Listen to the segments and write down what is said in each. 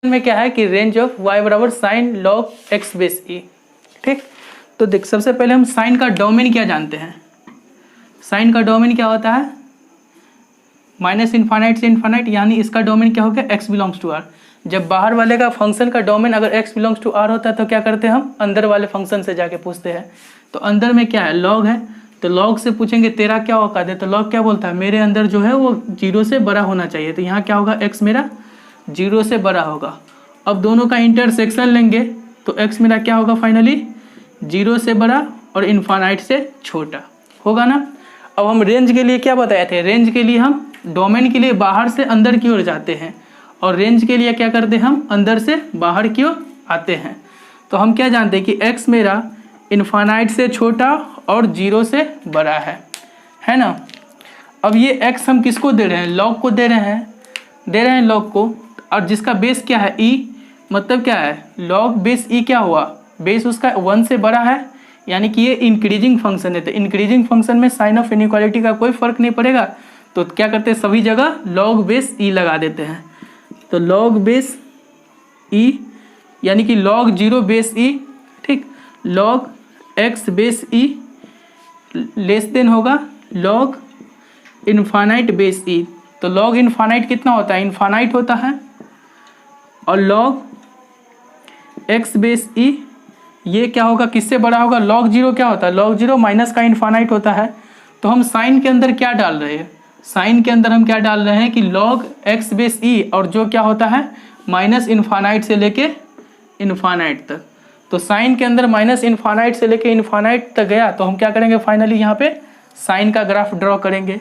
में क्या है कि रेंज ऑफ y बराबर साइन लॉग x बेस ई। ठीक, तो देख सबसे पहले हम साइन का डोमेन क्या जानते हैं। साइन का डोमेन क्या होता है, माइनस इन्फानाइट से इन्फानाइट, यानी इसका डोमेन क्या हो गया, x बिलोंग्स टू r। जब बाहर वाले का फंक्शन का डोमेन अगर x बिलोंग्स टू r होता है तो क्या करते हैं हम, अंदर वाले फंक्शन से जाके पूछते हैं। तो अंदर में क्या है, लॉग है, तो लॉग से पूछेंगे तेरा क्या औकात है, तो लॉग क्या बोलता है, मेरे अंदर जो है वो 0 से बड़ा होना चाहिए। तो यहाँ क्या होगा, x मेरा 0 से बड़ा होगा। अब दोनों का इंटरसेक्शन लेंगे तो x मेरा क्या होगा, फाइनली 0 से बड़ा और इन्फानाइट से छोटा होगा ना। अब हम रेंज के लिए क्या बताए थे, रेंज के लिए हम डोमेन के लिए बाहर से अंदर की ओर जाते हैं और रेंज के लिए क्या करते हैं, हम अंदर से बाहर की ओर आते हैं। तो हम क्या जानते हैं कि x मेरा इन्फानाइट से छोटा और 0 से बड़ा है ना। अब ये x हम किसको दे रहे हैं, लॉग को दे रहे हैं लॉग को, और जिसका बेस क्या है e, मतलब क्या है, लॉग बेस e क्या हुआ, बेस उसका 1 से बड़ा है, यानी कि ये इंक्रीजिंग फंक्शन है। तो इंक्रीजिंग फंक्शन में साइन ऑफ इनइक्वालिटी का कोई फर्क नहीं पड़ेगा, तो क्या करते हैं सभी जगह लॉग बेस e लगा देते हैं। तो लॉग बेस e यानी कि लॉग 0 बेस e, ठीक, log x base e less than होगा लॉग इन्फानाइट बेस e। तो लॉग इन्फानाइट कितना होता है, इन्फानाइट होता है, और लॉग x बेस e ये क्या होगा, किससे बड़ा होगा, लॉग 0 क्या होता है, लॉग 0 माइनस का इन्फानाइट होता है। तो हम साइन के अंदर क्या डाल रहे हैं, साइन के अंदर हम क्या डाल रहे हैं कि लॉग x बेस e, और जो क्या होता है माइनस इन्फानाइट से लेके इन्फानाइट तक। तो साइन के अंदर माइनस इन्फानाइट से लेके इन्फानाइट तक गया, तो हम क्या करेंगे फाइनली यहाँ पे साइन का ग्राफ ड्रॉ करेंगे।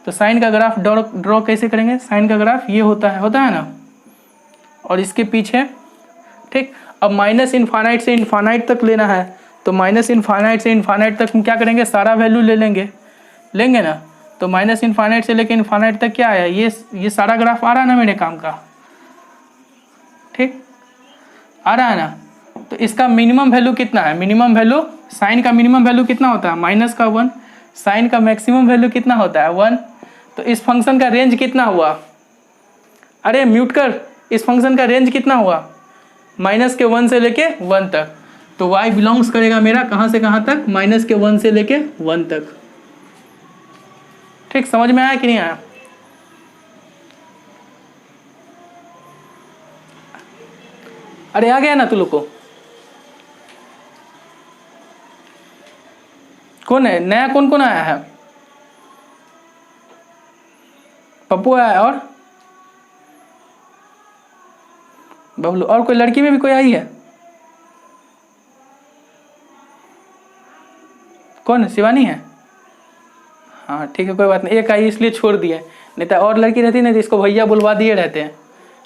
तो साइन का ग्राफ ड्रॉ कैसे करेंगे, साइन का ग्राफ ये होता है ना, और इसके पीछे, ठीक। अब माइनस इन्फानाइट से इन्फानाइट तक लेना है, तो माइनस इन्फानाइट से इन्फानाइट तक हम क्या करेंगे, सारा वैल्यू लेंगे ना। तो माइनस इन्फानाइट से लेके इन्फानाइट तक क्या आया, ये सारा ग्राफ आ रहा है ना मेरे काम का, ठीक आ रहा है ना। तो इसका मिनिमम वैल्यू कितना है, मिनिमम वैल्यू, साइन का मिनिमम वैल्यू कितना होता है, माइनस का 1, साइन का मैक्सिमम वैल्यू कितना होता है 1। तो इस फंक्शन का रेंज कितना हुआ, अरे म्यूट कर, इस फंक्शन का रेंज कितना हुआ, माइनस के 1 से लेके 1 तक। तो y बिलोंग्स करेगा मेरा कहाँ से कहाँ तक, माइनस के 1 से लेके 1 तक। ठीक, समझ में आया कि नहीं आया। अरे आ गया ना तू लोग को, कौन है नया, कौन आया है, पप्पू आया है और बबलू, और कोई लड़की में भी कोई आई है, कौन, शिवानी है, हाँ ठीक है कोई बात नहीं, एक आई इसलिए छोड़ दिया, नहीं तो और लड़की रहती ना तो इसको भैया बुलवा दिए रहते हैं,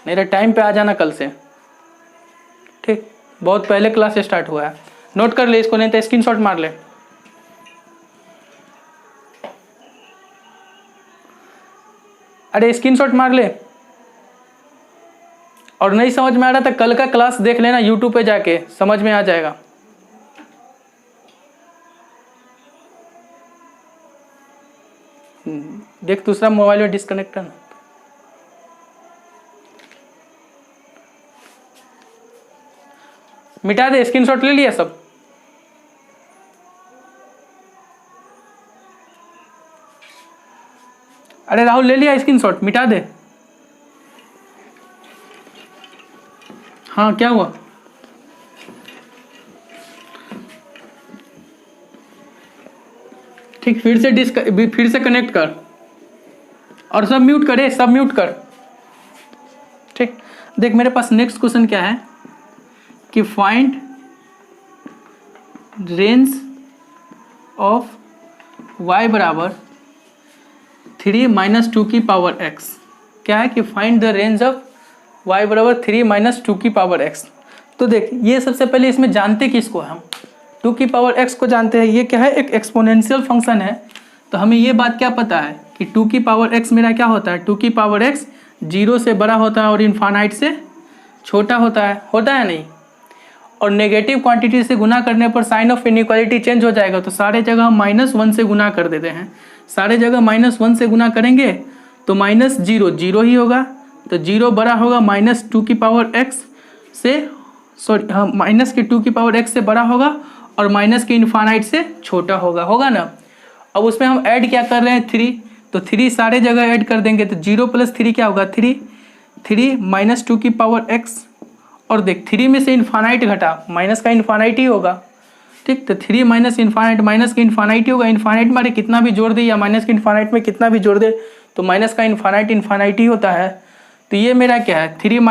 नहीं तो टाइम पे आ जाना कल से, ठीक, बहुत पहले क्लास स्टार्ट हुआ है, नोट कर ले इसको, नहीं तो स्क्रीनशॉट मार ले। अरे स्क्रीनशॉट मार ले, और नहीं समझ में आ रहा था कल का क्लास देख लेना यूट्यूब पे जाके, समझ में आ जाएगा। देख दूसरा मोबाइल में डिस्कनेक्ट है ना, मिटा दे, स्क्रीनशॉट ले लिया सब। अरे राहुल ले लिया स्क्रीनशॉट, मिटा दे। हाँ क्या हुआ, ठीक, फिर से कनेक्ट कर और सब म्यूट करे, सब म्यूट कर, ठीक। देख मेरे पास नेक्स्ट क्वेश्चन क्या है कि फाइंड रेंज ऑफ y बराबर 3 - 2 की पावर x। क्या है कि find the range of y बराबर 3 - 2 की पावर x। तो देख ये सबसे पहले इसमें जानते किसको, हम 2 की पावर x को जानते हैं, ये क्या है, एक एक्सपोनेंशियल फंक्शन है। तो हमें ये बात क्या पता है कि 2 की पावर x मेरा क्या होता है, 2 की पावर x 0 से बड़ा होता है और इन्फानाइट से छोटा होता है नहीं। और नेगेटिव क्वांटिटी से गुना करने पर साइन ऑफ इनइक्वालिटी चेंज हो जाएगा, तो सारे जगह हम -1 से गुना कर देते हैं, सारे जगह -1 से गुना करेंगे तो -0 0 ही होगा, तो 0 बड़ा होगा -2 से, सॉरी हाँ -2 से बड़ा होगा और माइनस के इन्फानाइट से छोटा होगा ना। अब उसमें हम ऐड क्या कर रहे हैं 3, तो 3 सारे जगह ऐड कर देंगे तो 0 + 3 क्या होगा 3 -2 और देख 3 में से इन्फानाइट घटा, माइनस का इन्फानाइट ही होगा, ठीक। तो 3 माइनस इन्फानाइट, माइनस का इन्फानाइट ही होगा, इन्फानाइट मारे कितना भी जोड़ दे या माइनस के इन्फानाइट में कितना भी जोड़ दे तो माइनस का इन्फानाइट ही होता है। तो ये मेरा क्या है 3 -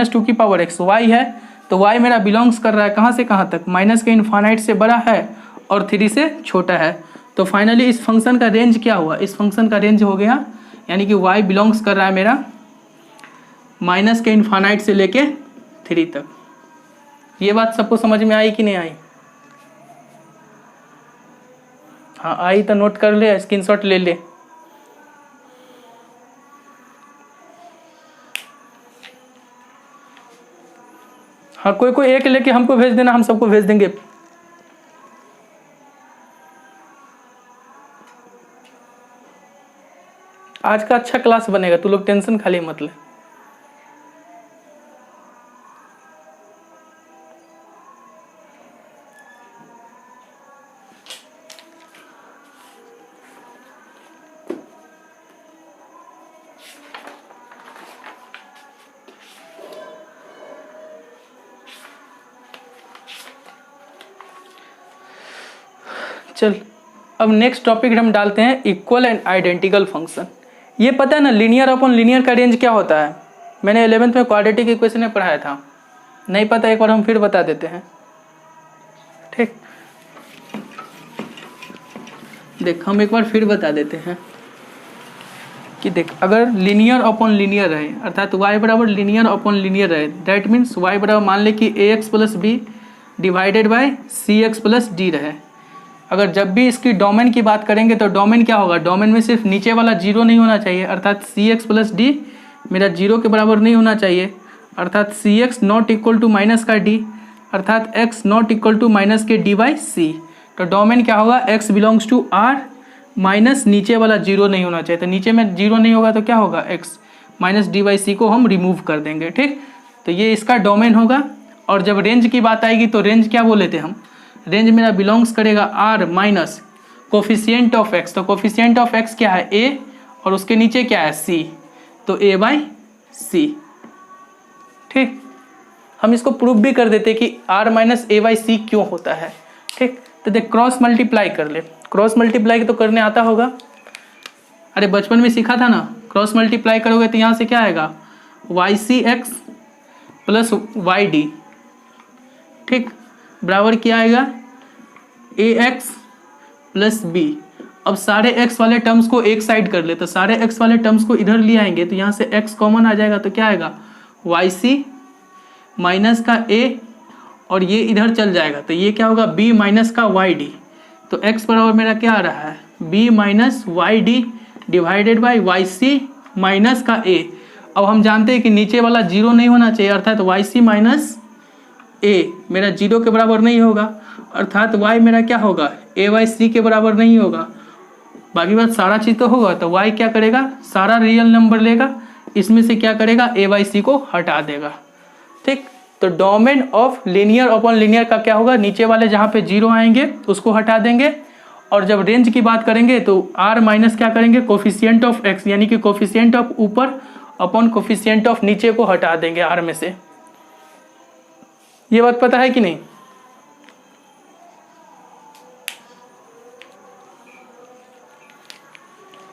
2 वाई है, तो y मेरा बिलोंग्स कर रहा है कहाँ से कहाँ तक, माइनस के इन्फानाइट से बड़ा है और 3 से छोटा है। तो फाइनली इस फंक्शन का रेंज क्या हुआ, इस फंक्शन का रेंज हो गया, यानी कि y बिलोंग्स कर रहा है मेरा माइनस के इन्फानाइट से लेके 3 तक। ये बात सबको समझ में आई कि नहीं आई? हाँ आई तो नोट कर ले, स्क्रीनशॉट ले ले। हाँ कोई एक लेके हमको भेज देना, हम सबको भेज देंगे। आज का अच्छा क्लास बनेगा, तू लोग टेंशन खाली मत ले। चल अब नेक्स्ट टॉपिक हम डालते हैं इक्वल एंड आइडेंटिकल फंक्शन। ये पता है ना लीनियर अपॉन लीनियर का रेंज क्या होता है, मैंने 11th में क्वाड्रेटिक इक्वेशन में पढ़ाया था, नहीं पता एक बार हम फिर बता देते हैं, ठीक। देख हम एक बार फिर बता देते हैं कि देख अगर लीनियर अपॉन लीनियर रहे अर्थात y बराबर लीनियर अपॉन लीनियर रहे, दैट मीन्स y बराबर मान ले कि ax + b divided by cx + d रहे। अगर जब भी इसकी डोमेन की बात करेंगे तो डोमेन क्या होगा, डोमेन में सिर्फ नीचे वाला 0 नहीं होना चाहिए, अर्थात cx + d मेरा 0 के बराबर नहीं होना चाहिए, अर्थात cx not equal to minus का d, अर्थात x not equal to minus के d/c। तो डोमेन क्या होगा x belongs to r minus नीचे वाला 0 नहीं होना चाहिए, तो नीचे में 0 नहीं होगा तो क्या होगा x माइनस d/c को हम रिमूव कर देंगे, ठीक। तो ये इसका डोमेन होगा। और जब रेंज की बात आएगी तो रेंज क्या बोले थे हम, रेंज मेरा बिलोंग्स करेगा r minus coefficient of x, तो कोफिशिएंट ऑफ x क्या है a और उसके नीचे क्या है c, तो a/c, ठीक। हम इसको प्रूव भी कर देते कि r माइनस a/c क्यों होता है, ठीक। तो देख क्रॉस मल्टीप्लाई कर ले, क्रॉस मल्टीप्लाई तो करने आता होगा, अरे बचपन में सीखा था ना, क्रॉस मल्टीप्लाई करोगे तो यहाँ से क्या आएगा ycx + yd, ठीक, बराबर क्या आएगा ax + b। अब सारे x वाले टर्म्स को एक साइड कर ले, तो सारे x वाले टर्म्स को इधर ले आएंगे तो यहाँ से x कॉमन आ जाएगा, तो क्या आएगा yc माइनस का a और ये इधर चल जाएगा तो ये क्या होगा b माइनस का yd। तो x बराबर मेरा क्या आ रहा है b minus yd divided by yc minus का a। अब हम जानते हैं कि नीचे वाला 0 नहीं होना चाहिए, अर्थात yc माइनस a मेरा 0 के बराबर नहीं होगा, अर्थात y मेरा क्या होगा a/c के बराबर नहीं होगा। बाकी बात सारा चीज़ तो होगा, तो y क्या करेगा सारा रियल नंबर लेगा, इसमें से क्या करेगा a/c को हटा देगा, ठीक। तो domain of linear upon linear का क्या होगा, नीचे वाले जहाँ पे 0 आएंगे उसको हटा देंगे, और जब रेंज की बात करेंगे तो r माइनस क्या करेंगे कोफिशिएंट ऑफ x, यानी कि कोफिशिएंट ऑफ ऊपर अपॉन कोफिशिएंट ऑफ नीचे को हटा देंगे r में से। ये बात पता है कि नहीं?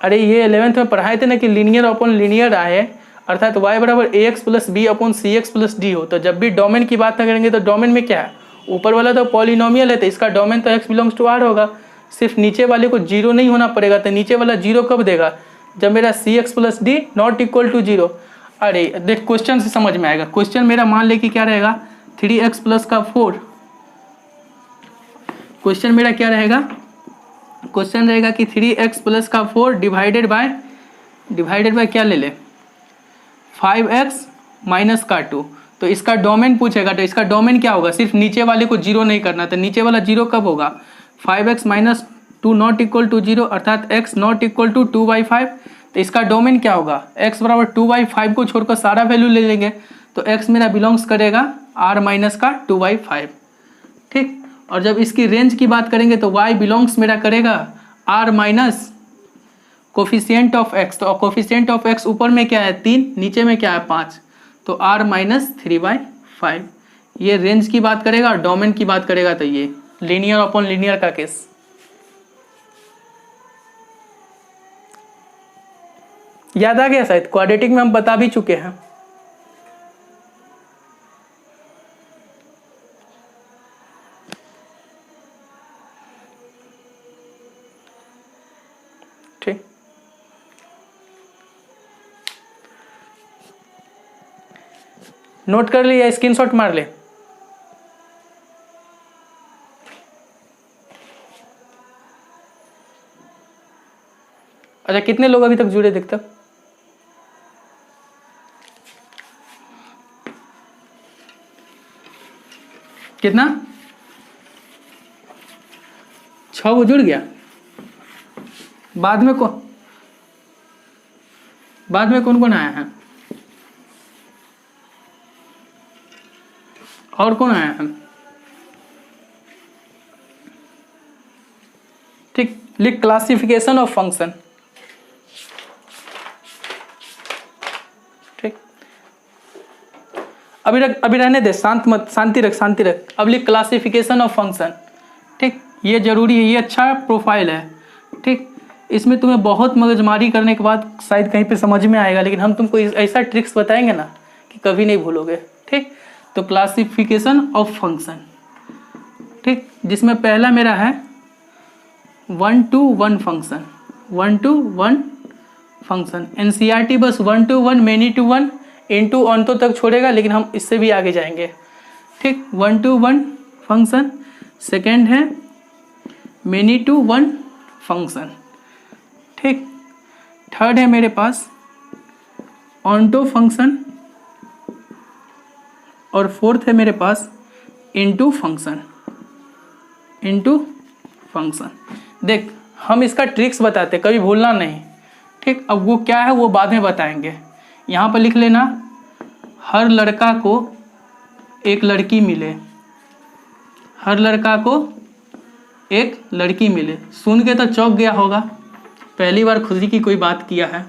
अरे ये 11th में पढ़ाए थे ना कि लीनियर अपॉन लीनियर आए, अर्थात y बराबर ax + b upon cx + d हो। तो जब भी डोमेन की बात करेंगे तो डोमेन में क्या है, ऊपर वाला तो पॉलिनोमियल है तो इसका डोमेन तो x बिलोंग्स टू r होगा, सिर्फ नीचे वाले को 0 नहीं होना पड़ेगा। तो नीचे वाला 0 कब देगा, जब मेरा cx + d not equal to 0। अरे देख क्वेश्चन से समझ में आएगा, क्वेश्चन मेरा मान ले कि क्या रहेगा 3x + का 4, क्वेश्चन मेरा क्या रहेगा, क्वेश्चन रहेगा कि 3x + का 4 डिवाइडेड बाय क्या ले ले 5x - का 2। तो इसका डोमेन पूछेगा, तो इसका डोमेन क्या होगा, सिर्फ नीचे वाले को 0 नहीं करना, तो नीचे वाला 0 कब होगा 5x - 2 नॉट इक्वल टू 0, अर्थात x नॉट इक्वल टू 2/5। तो इसका डोमेन क्या होगा, x बराबर 2/5 को छोड़कर सारा वैल्यू ले लेंगे तो x मेरा बिलोंग्स करेगा r माइनस का 2/5, ठीक। और जब इसकी रेंज की बात करेंगे तो y बिलोंग्स मेरा करेगा r minus coefficient of x, तो कोफिशिएंट ऑफ x ऊपर में क्या है 3, नीचे में क्या है 5, तो r माइनस 3/5। ये रेंज की बात करेगा और डोमेन की बात करेगा तो ये लीनियर अपॉन लीनियर का केस। याद आ गया शायद, क्वाड्रेटिक में हम बता भी चुके हैं। ठीक, नोट कर लिया, स्क्रीनशॉट मार ले। अच्छा, कितने लोग अभी तक जुड़े देखते? कितना? 6 वो जुड़ गया। बाद में कौन कौन आया है और कौन आया है? ठीक, लिख क्लासिफिकेशन ऑफ फंक्शन। ठीक, अभी रहने दे, शांति रख। अब लिख क्लासिफिकेशन ऑफ फंक्शन। ठीक, ये जरूरी है, ये अच्छा प्रोफाइल है। ठीक, इसमें तुम्हें बहुत मगजमारी करने के बाद शायद कहीं पे समझ में आएगा, लेकिन हम तुमको ऐसा ट्रिक्स बताएंगे ना कि कभी नहीं भूलोगे। ठीक, तो क्लासिफिकेशन ऑफ फंक्शन, ठीक, जिसमें पहला मेरा है 1 to 1 function. 1 to 1 function NCERT बस 1 to 1, मेनी टू 1, इनटू ऑनतो तक छोड़ेगा, लेकिन हम इससे भी आगे जाएंगे। ठीक, 1 to 1 फंक्शन। सेकेंड है मेनी टू 1 फंक्शन। ठीक, थर्ड है मेरे पास ऑनटो फंक्शन, और फोर्थ है मेरे पास इनटू फंक्शन। देख, हम इसका ट्रिक्स बताते, कभी भूलना नहीं। ठीक, अब वो क्या है वो बाद में बताएंगे। यहाँ पर लिख लेना, हर लड़का को एक लड़की मिले। हर लड़का को एक लड़की मिले, सुन के तो चौंक गया होगा, पहली बार खुशी की कोई बात किया है।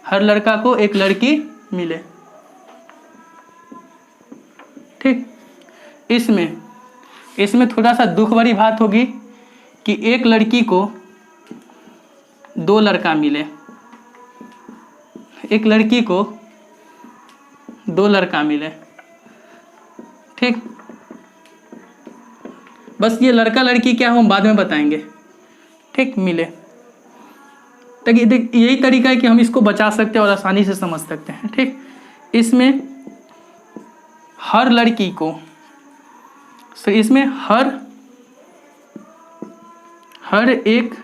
हर लड़का को एक लड़की मिले। ठीक, इसमें थोड़ा सा दुख भरी बात होगी कि एक लड़की को 2 लड़का मिले। एक लड़की को 2 लड़का मिले। ठीक, बस ये लड़का लड़की क्या हो हम बाद में बताएंगे। ठीक, मिले, ताकि देख यही तरीका है कि हम इसको बचा सकते हैं और आसानी से समझ सकते हैं। ठीक, इसमें हर लड़की को, तो इसमें हर एक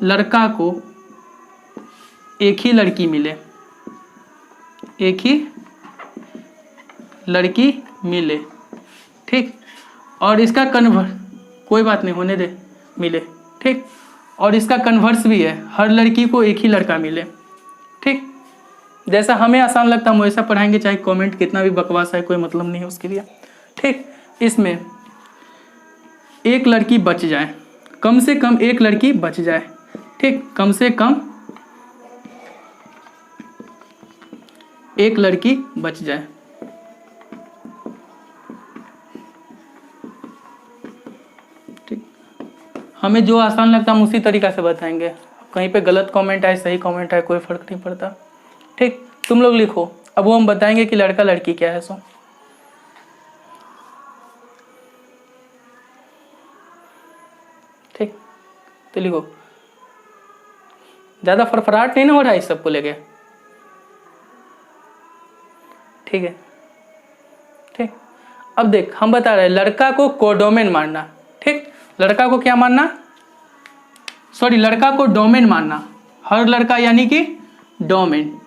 लड़का को एक ही लड़की मिले। एक ही लड़की मिले। ठीक, और इसका कोई बात नहीं, होने दे, मिले। ठीक, और इसका कन्वर्स भी है, हर लड़की को एक ही लड़का मिले। ठीक, जैसा हमें आसान लगता है हम वैसा पढ़ाएंगे, चाहे कमेंट कितना भी बकवास है, कोई मतलब नहीं है उसके लिए। ठीक, इसमें एक लड़की बच जाए, कम से कम एक लड़की बच जाए। ठीक, कम से कम एक लड़की बच जाए। ठीक, हमें जो आसान लगता है हम उसी तरीका से बताएंगे। कहीं पे गलत कमेंट आए, सही कमेंट आए, कोई फर्क नहीं पड़ता। ठीक, तुम लोग लिखो, अब वो हम बताएंगे कि लड़का लड़की क्या है। सो ठीक, तो लिखो, ज़्यादा फरफराहट नहीं ना हो रहा है इस सबको लेके। ठीक है, ठीक, अब देख हम बता रहे हैं लड़का को कोडोमेन मानना। ठीक, लड़का को क्या मानना, सॉरी लड़का को डोमेन मानना। हर लड़का यानी कि डोमेन,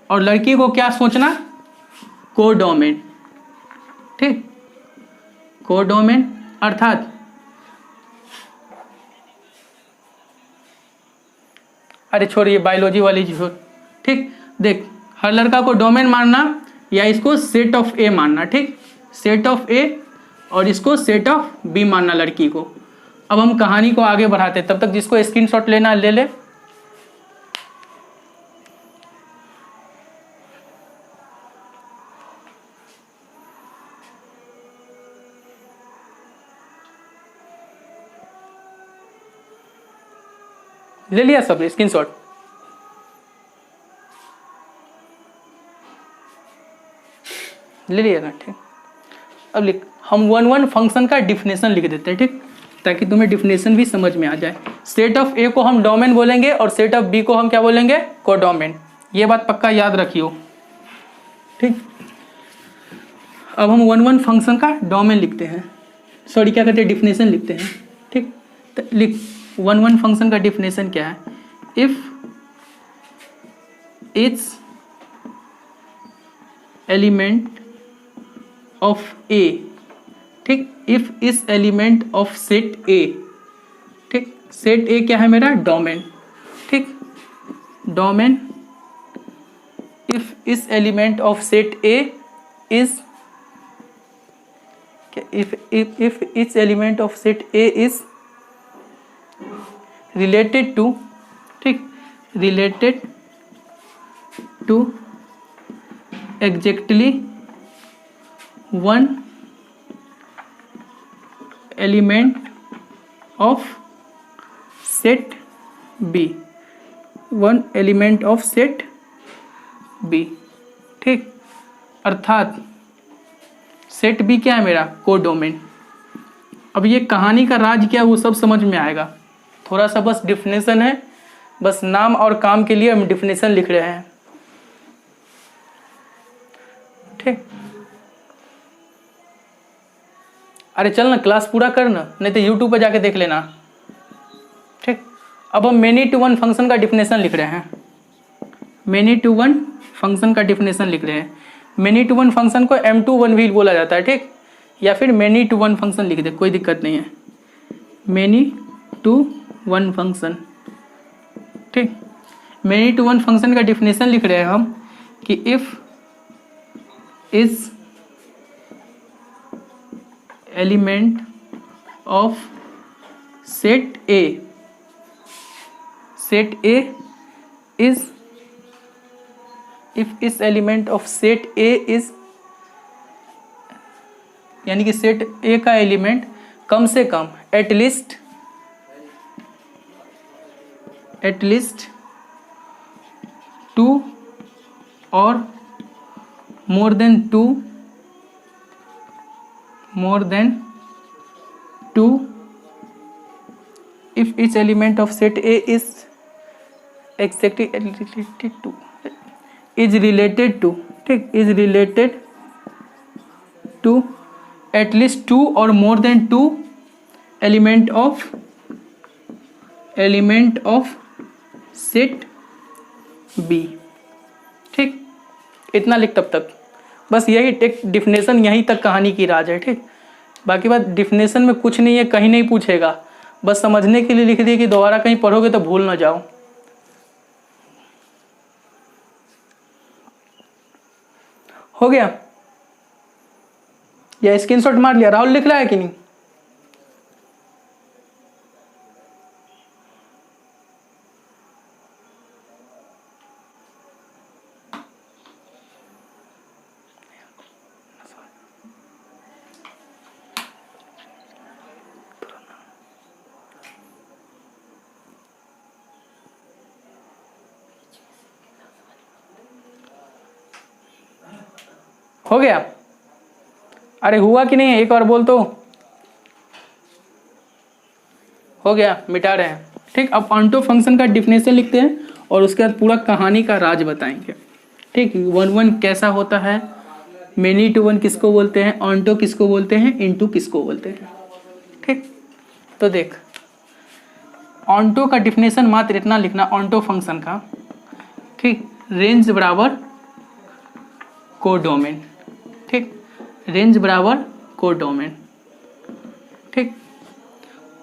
और लड़की को क्या सोचना, कोडोमेन। ठीक, कोडोमेन अर्थात अरे छोड़िए बायोलॉजी वाली छोड़, ठीक। देख हर लड़का को डोमेन मानना या इसको सेट ऑफ ए मानना, ठीक, सेट ऑफ ए और इसको सेट ऑफ बी मानना लड़की को। अब हम कहानी को आगे बढ़ाते हैं, तब तक जिसको स्क्रीनशॉट लेना ले ले। ले लिया सब स्क्रीनशॉट? ले लिया ना, ठीक। अब लिख, हम 1 फंक्शन का डिफिनेशन लिख देते हैं, ठीक, ताकि तुम्हें डिफिनेशन भी समझ में आ जाए। सेट ऑफ ए को हम डोमेन बोलेंगे और सेट ऑफ बी को हम क्या बोलेंगे, कोडोमेन। ये बात पक्का याद रखियो, ठीक। अब हम 1 फंक्शन का डोमेन लिखते हैं, सॉरी क्या कहते हैं, डिफिनेशन लिखते हैं, ठीक। तो लिख 1 फंक्शन का डिफिनेशन क्या है, इफ इट्स एलिमेंट ऑफ ए, ठीक, इफ इस एलिमेंट ऑफ सेट ए, ठीक, सेट ए क्या है मेरा, डोमेन, ठीक, डोमेन इफ इस element of set A is, if each element of set A is related to, ठीक, related to exactly one element of set B, one element of set B, ठीक। अर्थात set B क्या है मेरा, codomain. अब ये कहानी का राज क्या है वो सब समझ में आएगा, थोड़ा सा बस डिफिनेशन है, बस नाम और काम के लिए हम डिफिनेशन लिख रहे हैं, ठीक। अरे चल ना क्लास पूरा करना, नहीं तो यूट्यूब पर जाके देख लेना, ठीक। अब हम मेनी टू वन फंक्शन का डिफिनेशन लिख रहे हैं, मेनी टू वन फंक्शन का डिफिनेशन लिख रहे हैं। मेनी टू वन फंक्शन को M2 भी बोला जाता है, ठीक, या फिर मेनी टू वन फंक्शन लिख दे, कोई दिक्कत नहीं है, मेनी टू वन फंक्शन, ठीक। मेनी टू वन फंक्शन का डिफिनेशन लिख रहे हैं हम कि if is element of set A, set A is, if इस element of set A is, यानी कि सेट ए का एलिमेंट कम से कम एटलीस्ट 2 और more than 2 if etch element of set A is exactly is related to, ठीक, is related to at least 2 or more than 2 element of set B, ठीक। इतना लिख तब तक, बस यही टेक डिफिनेशन, यहीं तक कहानी की राज है, ठीक। बाकी बात डिफिनेशन में कुछ नहीं है, कहीं नहीं पूछेगा, बस समझने के लिए लिख दिए कि दोबारा कहीं पढ़ोगे तो भूल ना जाओ। हो गया, या स्क्रीनशॉट मार लिया? राहुल लिख रहा है कि नहीं? हो गया? अरे हुआ कि नहीं, एक और बोल तो। हो गया, मिटा रहे हैं, ठीक। अब ऑन्टो फंक्शन का डिफिनेशन लिखते हैं और उसके बाद पूरा कहानी का राज बताएंगे, ठीक। 1 कैसा होता है, मेनी टू वन किसको बोलते हैं, ऑन्टो किसको बोलते हैं, इनटू किसको बोलते हैं, ठीक। तो देख ऑन्टो का डिफिनेशन मात्र इतना लिखना, ऑन्टो फंक्शन का, ठीक, रेंज बराबर कोडोमेन, ठीक, रेंज बराबर कोडोमेन, ठीक।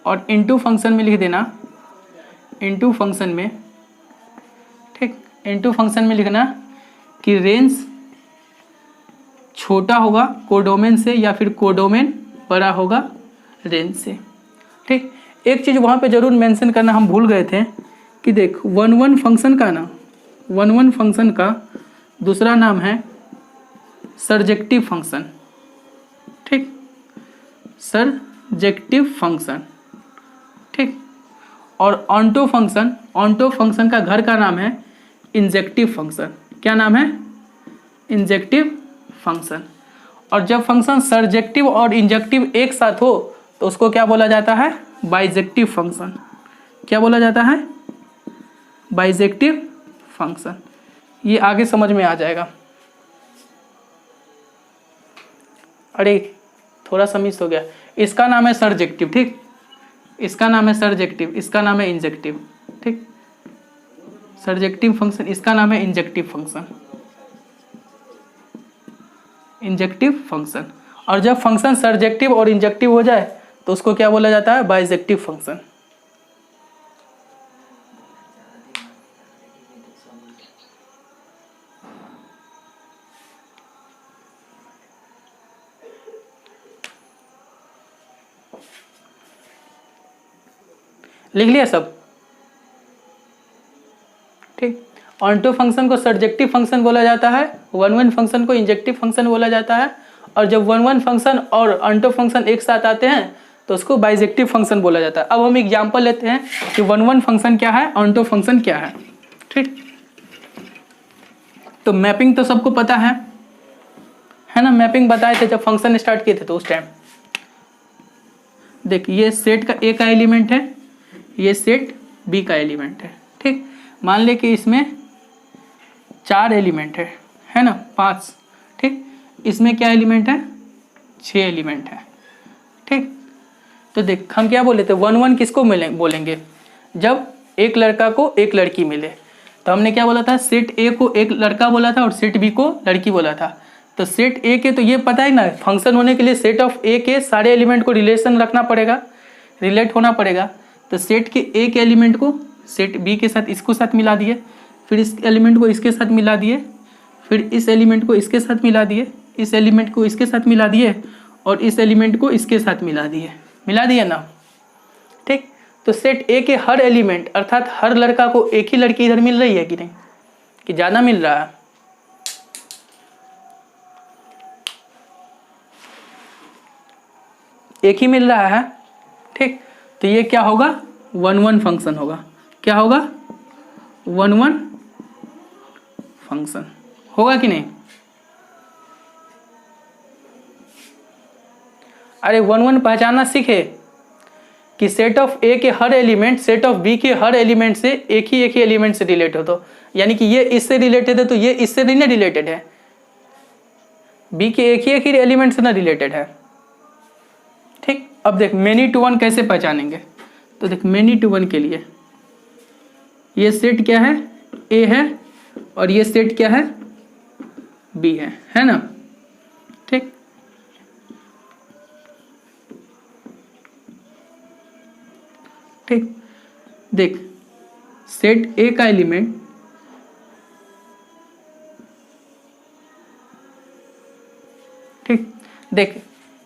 और इनटू फंक्शन में लिख देना, इनटू फंक्शन में ठीक। इनटू फंक्शन में लिखना कि रेंज छोटा होगा कोडोमेन से या फिर कोडोमेन बड़ा होगा रेंज से। ठीक। एक चीज़ वहाँ पे जरूर मेंशन करना हम भूल गए थे कि देख वन फंक्शन का ना वन फंक्शन का दूसरा नाम है सरजेक्टिव फंक्शन। ठीक, सरजेक्टिव फंक्शन। ठीक। और ऑन्टो फंक्शन का घर का नाम है इंजेक्टिव फंक्शन। क्या नाम है? Injective function. और जब फंक्शन सरजेक्टिव और इंजेक्टिव एक साथ हो तो उसको क्या बोला जाता है? Bijective function. क्या बोला जाता है? Bijective function. ये आगे समझ में आ जाएगा। अरे थोड़ा सा मिस हो गया। इसका नाम है सरजेक्टिव। ठीक, इसका नाम है सरजेक्टिव, इसका नाम है इंजेक्टिव। ठीक, सरजेक्टिव फंक्शन, इसका नाम है इंजेक्टिव फंक्शन। Injective function. और जब फंक्शन सरजेक्टिव और इंजेक्टिव हो जाए तो उसको क्या बोला जाता है? Bijective function. लिख लिया सब? ठीक। ऑन्टो फंक्शन को सरजेक्टिव फंक्शन बोला जाता है, वन फंक्शन को इंजेक्टिव फंक्शन बोला जाता है, और जब वन फंक्शन और ऑन्टो फंक्शन एक साथ आते हैं तो उसको बाइजेक्टिव फंक्शन बोला जाता है। अब हम एग्जांपल लेते हैं कि वन फंक्शन क्या है, ऑन्टो फंक्शन क्या है। ठीक, तो मैपिंग तो सबको पता है ना? मैपिंग बताए थे जब फंक्शन स्टार्ट किए थे तो उस टाइम। देख ये सेट का ए का एलिमेंट है, ये सेट बी का एलिमेंट है। ठीक, मान ले कि इसमें 4 एलिमेंट है ना, 5। ठीक, इसमें क्या एलिमेंट है? 6 एलिमेंट है। ठीक, तो देख हम क्या बोले थे, वन किसको बोलेंगे? जब एक लड़का को एक लड़की मिले। तो हमने क्या बोला था? सेट ए को एक लड़का बोला था और सेट बी को लड़की बोला था। तो सेट ए के तो ये पता है ना, फंक्शन होने के लिए सेट ऑफ ए के सारे एलिमेंट को रिलेशन रखना पड़ेगा, रिलेट होना पड़ेगा। तो सेट के ए के एलिमेंट को सेट बी के साथ इसको साथ मिला दिए, फिर इस एलिमेंट को इसके साथ मिला दिए, फिर इस एलिमेंट को इसके साथ मिला दिए, इस एलिमेंट को इसके साथ मिला दिए, और इस एलिमेंट को इसके साथ मिला दिए ना। ठीक, तो सेट ए के हर एलिमेंट अर्थात हर लड़का को एक ही लड़की इधर मिल रही है कि नहीं, कि ज़्यादा मिल रहा है? एक ही मिल रहा है। ठीक, तो ये क्या होगा? वन फंक्शन होगा। क्या होगा? वन फंक्शन होगा कि नहीं? अरे वन पहचानना सीखे कि सेट ऑफ ए के हर एलिमेंट सेट ऑफ बी के हर एलिमेंट से एक ही एलिमेंट से रिलेट हो। तो यानी कि ये इससे रिलेटेड है तो ये इससे नहीं ना रिलेटेड है, बी के एक ही एलिमेंट से ना रिलेटेड है। ठीक, अब देख मेनी टू वन कैसे पहचानेंगे? तो देख मेनी टू वन के लिए ये सेट क्या है? ए है, और ये सेट क्या है? बी है ना? ठीक, ठीक, देख सेट ए का एलिमेंट ठीक, देख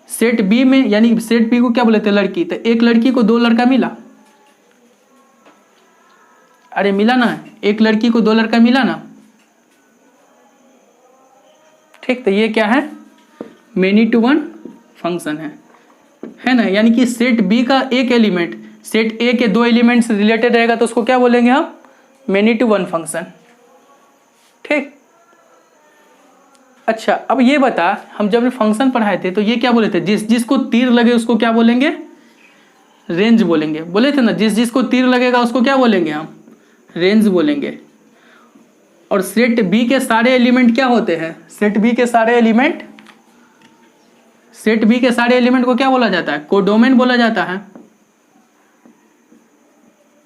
सेट बी में, यानी सेट बी को क्या बोले थे? लड़की। तो एक लड़की को 2 लड़का मिला। अरे मिला ना, एक लड़की को 2 लड़का मिला ना। ठीक, तो ये क्या है? मेनी टू वन फंक्शन है ना? यानी कि सेट बी का एक एलिमेंट सेट ए के 2 एलिमेंट से रिलेटेड रहेगा तो उसको क्या बोलेंगे हम? Many to one function. ठीक, अच्छा अब ये बता, हम जब फंक्शन पढ़ाए थे तो ये क्या बोले थे? जिसको तीर लगे उसको क्या बोलेंगे? रेंज बोलेंगे। बोले थे ना, जिसको तीर लगेगा उसको क्या बोलेंगे हम? रेंज बोलेंगे। और सेट बी के सारे एलिमेंट क्या होते हैं? सेट बी के सारे एलिमेंट को क्या बोला जाता है? कोडोमेन बोला जाता है।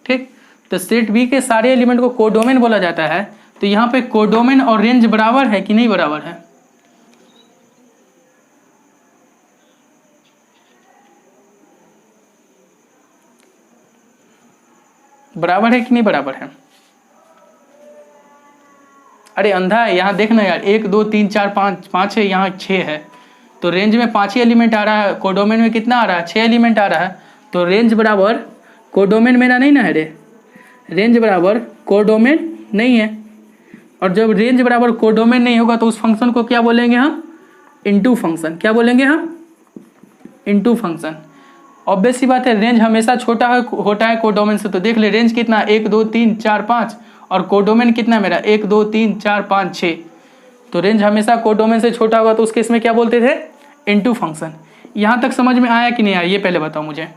ठीक, तो सेट बी के सारे एलिमेंट को कोडोमेन बोला जाता है। तो यहाँ पे कोडोमेन और रेंज बराबर है कि नहीं बराबर है? बराबर है कि नहीं बराबर है? अरे अंधा है, यहाँ देखना यार, 1 2 3 4 5, 5 है, यहाँ 6 है, तो रेंज में 5 ही एलिमेंट आ रहा है, कोडोमेन में कितना आ रहा है, 6 एलिमेंट आ रहा है। तो रेंज बराबर कोडोमेन मेरा नहीं ना है रे, रेंज बराबर कोडोमेन नहीं है। और जब रेंज बराबर कोडोमेन नहीं होगा तो उस फंक्शन को क्या बोलेंगे हम, इनटू फंक्शन। क्या बोलेंगे हम, इनटू फंक्शन। ऑब्वियस सी बात है, रेंज हमेशा छोटा होता है कोडोमेन से। तो देख ले रेंज कितना, 1 2 3 4 5, और कोडोमेन कितना मेरा, 1 2 3 4 5 6। तो रेंज हमेशा कोडोमेन से छोटा होगा, तो उस केस में क्या बोलते थे, इनटू फंक्शन। यहां तक समझ में आया कि नहीं आया, ये पहले बताओ मुझे।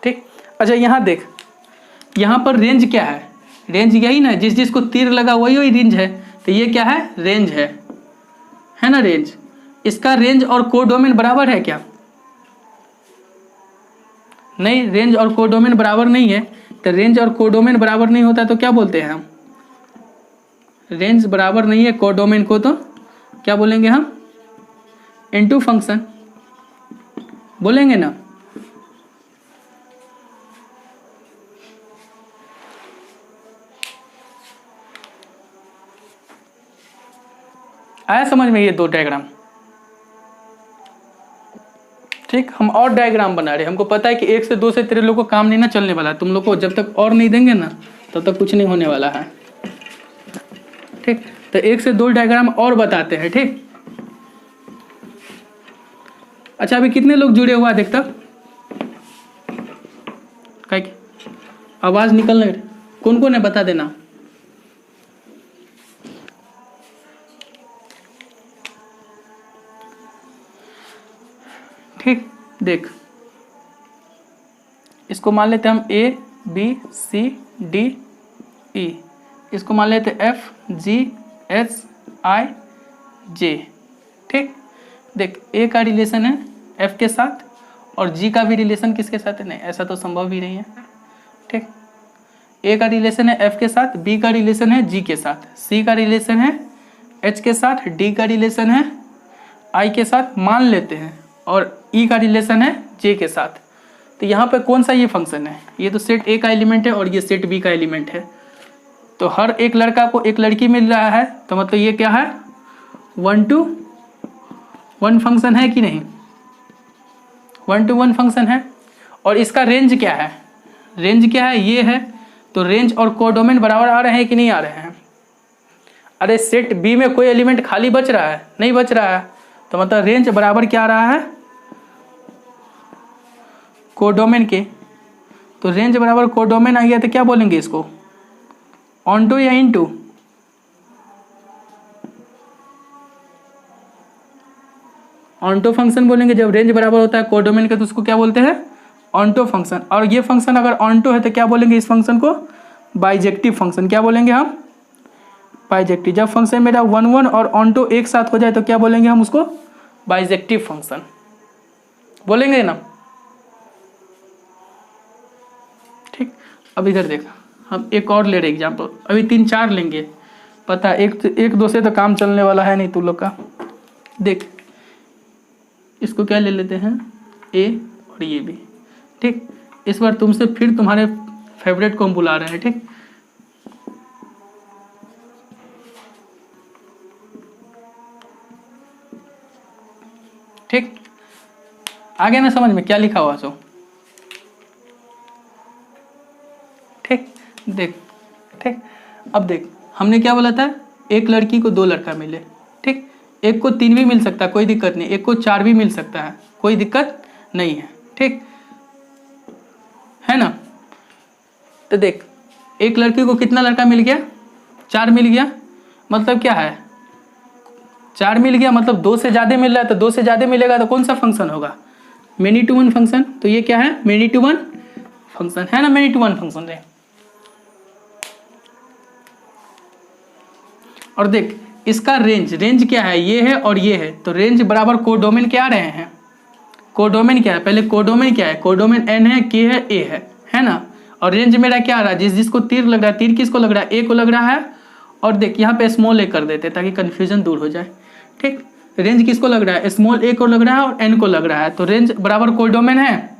ठीक, अच्छा यहाँ देख, यहाँ पर रेंज क्या है, रेंज यही ना, जिस जिसको तीर लगा वही वही रेंज है। तो ये क्या है, रेंज है ना रेंज। इसका रेंज और कोडोमेन बराबर है क्या, नहीं, रेंज और कोडोमेन बराबर नहीं है। तो रेंज और कोडोमेन बराबर नहीं होता तो क्या बोलते हैं हम, रेंज बराबर नहीं है कोडोमेन को, तो क्या बोलेंगे हम, इनटू फंक्शन बोलेंगे ना। आया समझ में ये 2 डायग्राम। ठीक, हम और डायग्राम बना रहे हैं, हमको पता है कि 1 से 2 से तेरे लोग को काम नहीं ना चलने वाला है। तुम लोग को जब तक और नहीं देंगे ना तब तक कुछ नहीं होने वाला है। ठीक, तो 1 से 2 डायग्राम और बताते हैं। ठीक, अच्छा अभी कितने लोग जुड़े हुआ देख तक, आवाज निकल रही, कौन कौन है बता देना। ठीक, देख इसको मान लेते हम A B C D E, इसको मान लेते F G H I J। ठीक, देख A का रिलेशन है F के साथ, और G का भी रिलेशन किसके साथ है, नहीं ऐसा तो संभव ही नहीं है। ठीक, A का रिलेशन है F के साथ, B का रिलेशन है G के साथ, C का रिलेशन है H के साथ, D का रिलेशन है I के साथ मान लेते हैं, और E का रिलेशन है J के साथ। तो यहाँ पे कौन सा ये फंक्शन है, ये तो सेट A का एलिमेंट है और ये सेट B का एलिमेंट है। तो हर एक लड़का को एक लड़की मिल रहा है, तो मतलब ये क्या है, 1 to 1 फंक्शन है कि नहीं, 1 to 1 फंक्शन है। और इसका रेंज क्या है, रेंज क्या है, ये है। तो रेंज और कोडोमेन बराबर आ रहे हैं कि नहीं आ रहे हैं। अरे सेट बी में कोई एलिमेंट खाली बच रहा है, नहीं बच रहा है, तो मतलब रेंज बराबर क्या आ रहा है, कोडोमेन के। तो रेंज बराबर कोडोमेन आ गया, तो क्या बोलेंगे इसको, ऑनटू या इनटू, ऑनटो फंक्शन बोलेंगे। जब रेंज बराबर होता है कोडोमेन के तो उसको क्या बोलते हैं, ऑनटो फंक्शन। और ये फंक्शन अगर ऑनटो है तो क्या बोलेंगे इस फंक्शन को, बाइजेक्टिव फंक्शन। क्या बोलेंगे हम, बाइजेक्टिव। जब फंक्शन मेरा 1 1 और ऑनटो एक साथ हो जाए तो क्या बोलेंगे हम उसको, बाइजेक्टिव फंक्शन बोलेंगे ना। ठीक, अब इधर देखा, हम एक और ले रहे एग्जाम्पल, अभी 3 4 लेंगे, पता है एक 2 से तो काम चलने वाला है नहीं तू लोग का। देख इसको क्या ले लेते हैं, A और ये भी। ठीक, इस बार तुमसे फिर तुम्हारे फेवरेट को हम बुला रहे हैं। ठीक, ठीक, आगे ना समझ में क्या लिखा हुआ सो। ठीक, देख, ठीक, अब देख हमने क्या बोला था, एक लड़की को 2 लड़का मिले। ठीक, एक को 3 भी मिल सकता है, कोई दिक्कत नहीं, एक को 4 भी मिल सकता है, कोई दिक्कत नहीं है। ठीक है ना। तो देख एक लड़की को कितना लड़का मिल गया, 4 मिल गया, मतलब क्या है, 4 मिल गया मतलब 2 से ज़्यादा मिल रहा है। तो 2 से ज़्यादा मिलेगा तो कौन सा फंक्शन होगा, मेनी टू वन फंक्शन। तो ये क्या है, मेनी टू वन फंक्शन है ना, मेनी टू वन फंक्शन है। और देख इसका रेंज क्या है, ये है और ये है। तो रेंज बराबर कोडोमेन क्या आ रहे हैं, कोडोमेन क्या है, पहले कोडोमेन क्या है, कोडोमेन n है, k है, a है ना। और रेंज मेरा क्या आ रहा है, जिसको तीर लग रहा है, तीर किसको लग रहा है, a को लग रहा है। और देख यहाँ पे स्मॉल a कर देते ताकि कन्फ्यूजन दूर हो जाए। ठीक, रेंज किसको लग रहा है, स्मॉल ए को लग रहा है और एन को लग रहा है, तो रेंज बराबर कोडोमेन है,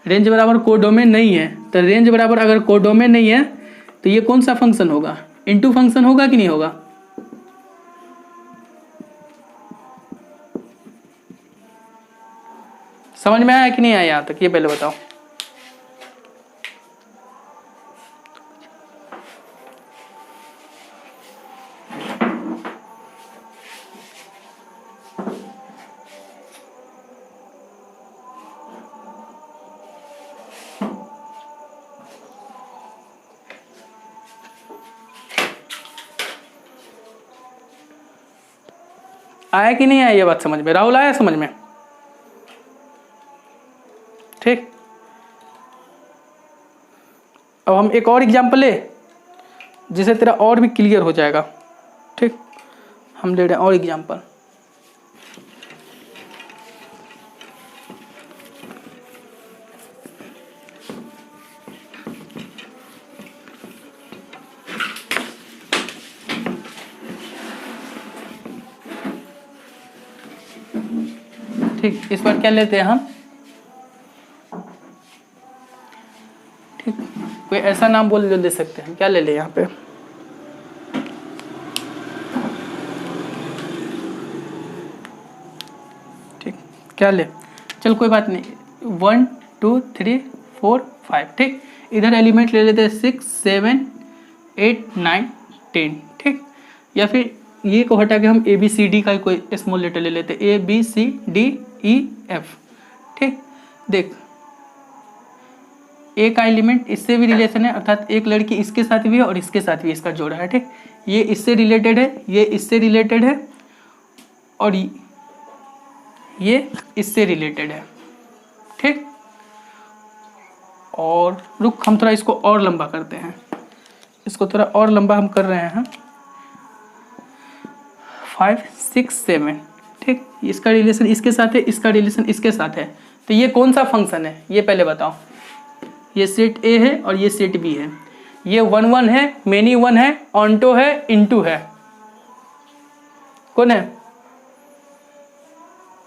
रेंज बराबर कोडोमेन नहीं है। तो रेंज बराबर अगर कोडोमेन नहीं है तो ये कौन सा फंक्शन होगा, इनटू फंक्शन होगा कि नहीं होगा। समझ में आया कि नहीं आया यहाँ तक, ये पहले बताओ। आया कि नहीं आया ये बात समझ में, राहुल आया समझ में, ठीक। अब हम एक और एग्जांपल ले जिससे तेरा और भी क्लियर हो जाएगा, ठीक। हम ले रहे हैं और एग्जांपल। ठीक, इस बार क्या लेते हैं हम, ठीक, कोई ऐसा नाम बोल जो दे सकते हैं, क्या ले ले यहाँ पे, ठीक, क्या ले, चल कोई बात नहीं, 1 2 3 4 5, ठीक। इधर एलिमेंट ले लेते हैं 6 7 8 9 10, ठीक। या फिर ये को हटा के हम ए बी सी डी का कोई स्मॉल लेटर ले लेते हैं, ABCDEF, ठीक। देख ए का एलिमेंट इससे भी रिलेशन है, अर्थात एक लड़की इसके साथ भी है और इसके साथ भी इसका जोड़ा है, ठीक। ये इससे रिलेटेड है, ये इससे रिलेटेड है और ये इससे रिलेटेड है, ठीक। और रुक, हम थोड़ा इसको और लंबा करते हैं, इसको थोड़ा और लंबा हम कर रहे हैं, 5 6 7, ठीक। इसका रिलेशन इसके साथ है, इसका रिलेशन इसके साथ है, तो ये कौन सा फंक्शन है ये पहले बताओ। ये सेट ए है और ये सेट बी है, ये 1 1 है, मेनी 1 है, ऑन्टो है, इनटू है, कौन है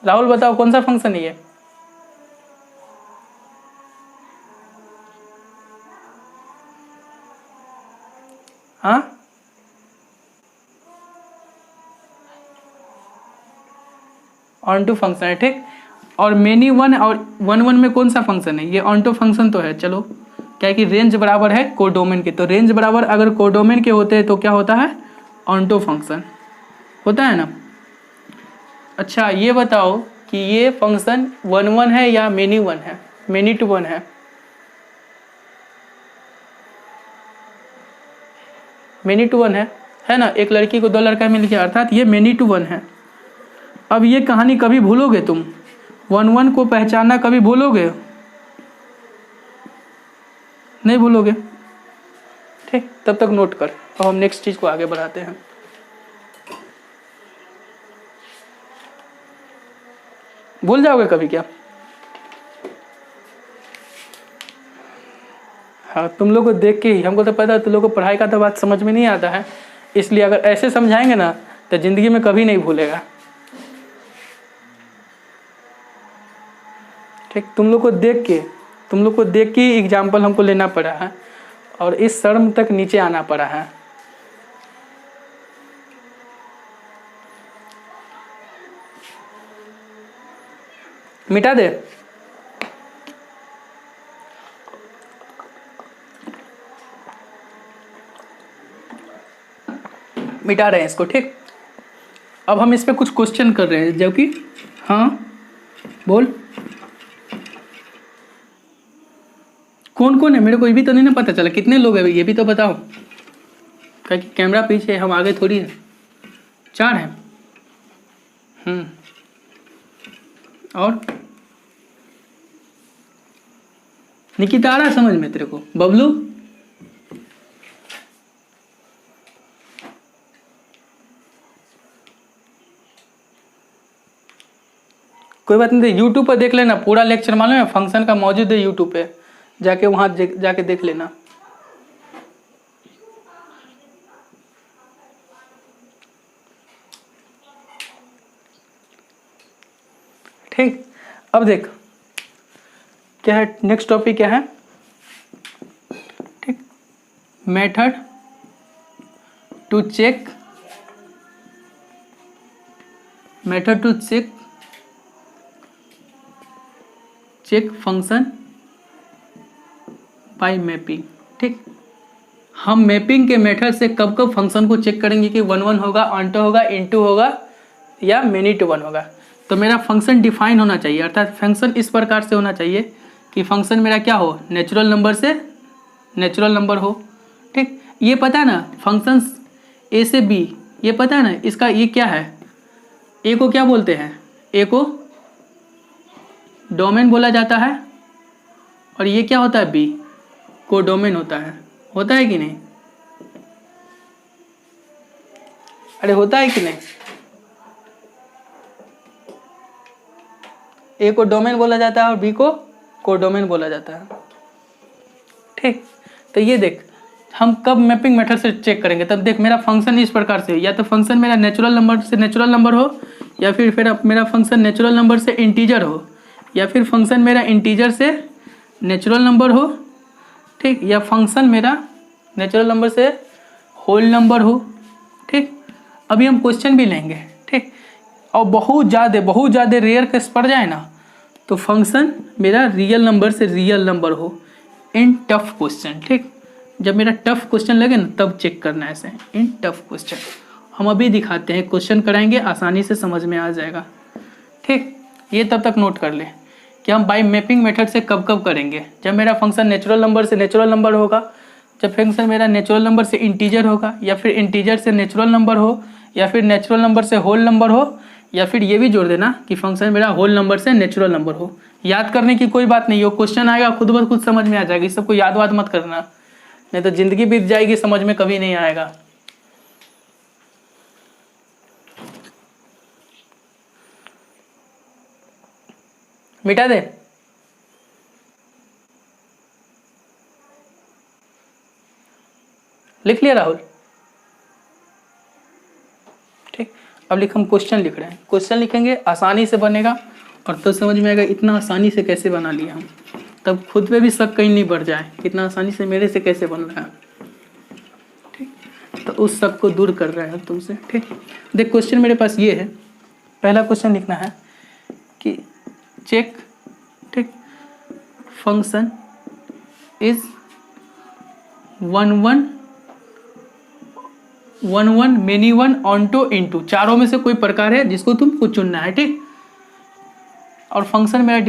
राहुल बताओ कौन सा फंक्शन है ये। हाँ ऑन्टो फंक्शन है, ठीक। और मेनी 1 और 1 1 में कौन सा फंक्शन है, ये ऑन्टो फंक्शन तो है। चलो क्या है कि रेंज बराबर है कोडोमेन के, तो रेंज बराबर अगर कोडोमेन के होते हैं तो क्या होता है, ऑन्टो फंक्शन होता है ना। अच्छा ये बताओ कि ये फंक्शन 1 1 है या मेनी 1 है, मेनी टू 1 है, मेनी टू 1 है ना। एक लड़की को 2 लड़का मिल गया, अर्थात ये मेनी टू 1 है। अब ये कहानी कभी भूलोगे तुम, 1 1 को पहचानना कभी भूलोगे, नहीं भूलोगे, ठीक। तब तक नोट कर, अब हम नेक्स्ट चीज को आगे बढ़ाते हैं। भूल जाओगे कभी क्या, हाँ तुम लोग को देख के ही, हमको तो पता है तुम लोग को पढ़ाई का तो बात समझ में नहीं आता है, इसलिए अगर ऐसे समझाएंगे ना तो जिंदगी में कभी नहीं भूलेगा, ठीक। तुम लोग को देख के एग्जाम्पल हमको लेना पड़ा है और इस शर्म तक नीचे आना पड़ा है। मिटा दे, मिटा रहे हैं इसको, ठीक। अब हम इस पे कुछ क्वेश्चन कर रहे हैं, जो कि हाँ बोल कौन कौन है, मेरे को ये भी तो नहीं ना पता चला कितने लोग हैं, ये भी तो बताओ, क्या कि कैमरा पीछे है, हम आगे थोड़ी है। 4 हैं, और निकिता आ रहा समझ में तेरे को, बबलू कोई बात नहीं, यूट्यूब पर देख लेना, पूरा लेक्चर मालूम है फंक्शन का मौजूद है यूट्यूब पे, जाके वहां जाके देख लेना। ठीक, अब देख क्या है, नेक्स्ट टॉपिक क्या है, ठीक, method to check function by mapping. ठीक, हम मैपिंग के मेथड से कब कब फंक्शन को चेक करेंगे कि 1 1 होगा, ऑन2 होगा, इन2 होगा या मेनी टू 1 होगा। तो मेरा फंक्शन डिफाइन होना चाहिए, अर्थात फंक्शन इस प्रकार से होना चाहिए कि फंक्शन मेरा क्या हो, नेचुरल नंबर से नेचुरल नंबर हो। ठीक, ये पता है ना फंक्शन ए से बी, ये पता है ना इसका ये क्या है, ए को क्या बोलते हैं, ए को डोमेन बोला जाता है, और ये क्या होता है, बी को डोमेन होता है कि नहीं, अरे होता है कि नहीं, ए को डोमेन बोला जाता है और बी को कोडोमेन बोला जाता है। ठीक, तो ये देख हम कब मैपिंग मेथड से चेक करेंगे, तब देख मेरा फंक्शन इस प्रकार से, या तो फंक्शन मेरा नेचुरल नंबर से नेचुरल नंबर हो, या फिर मेरा फंक्शन नेचुरल नंबर से इंटीजर हो, या फिर फंक्शन मेरा इंटीजर से नेचुरल नंबर हो। ठीक, या फंक्शन मेरा नेचुरल नंबर से होल नंबर हो। ठीक, अभी हम क्वेश्चन भी लेंगे। ठीक, और बहुत ज़्यादा रेयर केस पड़ जाए ना तो फंक्शन मेरा रियल नंबर से रियल नंबर हो इन टफ क्वेश्चन। ठीक, जब मेरा टफ क्वेश्चन लगे ना तब चेक करना है ऐसे, इन टफ क्वेश्चन हम अभी दिखाते हैं, क्वेश्चन कराएंगे आसानी से समझ में आ जाएगा। ठीक, ये तब तक नोट कर ले कि हम बाय मैपिंग मेथड से कब कब करेंगे, जब मेरा फंक्शन नेचुरल नंबर से नेचुरल नंबर होगा, जब फंक्शन मेरा नेचुरल नंबर से इंटीजर होगा, या फिर इंटीजर से नेचुरल नंबर हो, या फिर नेचुरल नंबर से होल नंबर हो, या फिर ये भी जोड़ देना कि फंक्शन मेरा होल नंबर से नेचुरल नंबर हो। याद करने की कोई बात नहीं, वो क्वेश्चन आएगा खुद ब खुद समझ में आ जाएगा, इस सबको याद वाद मत करना, नहीं तो जिंदगी बीत जाएगी, समझ में कभी नहीं आएगा। मिटा दे, लिख लिया राहुल। ठीक, अब हम क्वेश्चन लिख रहे हैं, क्वेश्चन लिखेंगे आसानी से बनेगा और तो समझ में आएगा इतना आसानी से कैसे बना लिया हम, तब खुद पे भी शक कहीं नहीं बढ़ जाए इतना आसानी से मेरे से कैसे बन रहा है। ठीक, तो उस शक को दूर कर रहे हैं तुमसे। ठीक, देख क्वेश्चन मेरे पास ये है, पहला क्वेश्चन लिखना है कि चेक, ठीक, फंक्शन इज 1 1 मेनी 1 ऑन2 इन2, चारों में से कोई प्रकार है जिसको तुमको चुनना है। ठीक, और फंक्शन मेरा